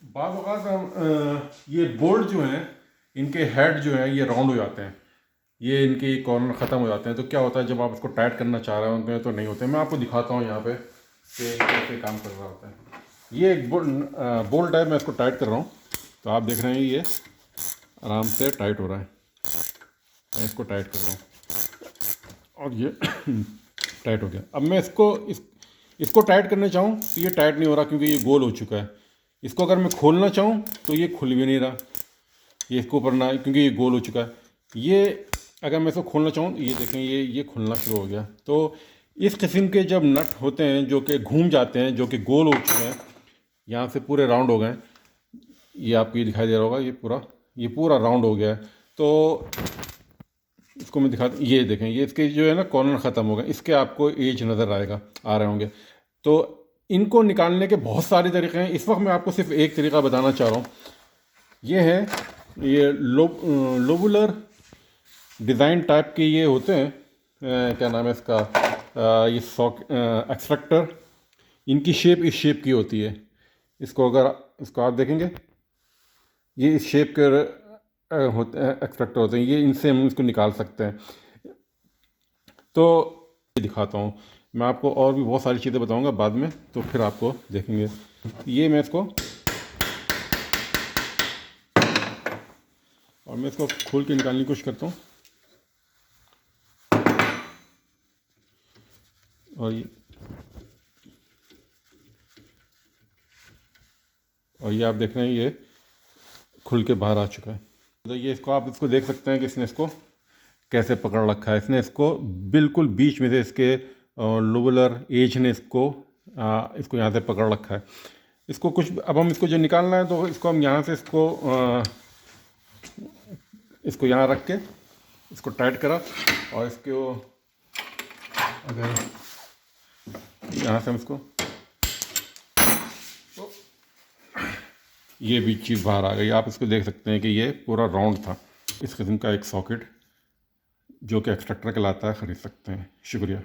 बाद औक़ात ये बोल्ट जो हैं, इनके हेड जो हैं ये राउंड हो जाते हैं, ये इनके कॉर्नर ख़त्म हो जाते हैं। तो क्या होता है, जब आप इसको टाइट करना चाह रहे होते हैं तो नहीं होते। मैं आपको दिखाता हूँ यहाँ पे कि कैसे काम कर रहा होता है। ये एक बोल्ट है, मैं इसको टाइट कर रहा हूँ, तो आप देख रहे हैं ये आराम से टाइट हो रहा है। मैं इसको टाइट कर रहा हूँ और ये टाइट हो गया। अब मैं इसको टाइट करना चाहूँ तो ये टाइट नहीं हो रहा, क्योंकि ये गोल हो चुका है। इसको अगर मैं खोलना चाहूँ तो ये खुल भी नहीं रहा, ये इसको ऊपर ना, क्योंकि ये गोल हो चुका है। ये अगर मैं इसको खोलना चाहूँ, ये देखें ये खुलना शुरू हो गया। तो इस किस्म के जब नट होते हैं जो कि घूम जाते हैं, जो कि गोल हो चुके हैं, यहाँ से पूरे राउंड हो गए, ये आपको ये दिखाई दे रहा होगा, ये पूरा राउंड हो गया है। तो इसको मैं दिखा, ये देखें, ये इसके जो है ना कॉर्नर ख़त्म हो गए, इसके आपको एज नज़र आ रहे होंगे। तो इनको निकालने के बहुत सारे तरीके हैं, इस वक्त मैं आपको सिर्फ एक तरीका बताना चाह रहा हूँ। ये है, ये लोबुलर डिज़ाइन टाइप के ये होते हैं, क्या नाम है इसका, ये एक्सट्रैक्टर। इनकी शेप इस शेप की होती है। इसको आप देखेंगे, ये इस शेप के होते हैं, एक्सट्रैक्टर होते हैं ये, इनसे हम इसको निकाल सकते हैं। तो दिखाता हूँ मैं आपको, और भी बहुत सारी चीज़ें बताऊँगा बाद में, तो फिर आपको देखेंगे। ये मैं इसको खोल के निकालने की कोशिश करता हूँ, और ये आप देख रहे हैं ये खुल के बाहर आ चुका है। तो ये आप इसको देख सकते हैं कि इसने इसको कैसे पकड़ रखा है। इसने इसको बिल्कुल बीच में से, इसके लोबुलर एज ने इसको यहाँ से पकड़ रखा है। इसको कुछ, अब हम इसको जो निकालना है, तो इसको हम यहाँ से इसको यहाँ रख के इसको टाइट करा, और इसको अगर यहाँ से हम इसको, ये भी चीज़ बाहर आ गई। आप इसको देख सकते हैं कि ये पूरा राउंड था। इस किस्म का एक सॉकेट जो कि एक्सट्रैक्टर कहलाता है, ख़रीद सकते हैं। शुक्रिया।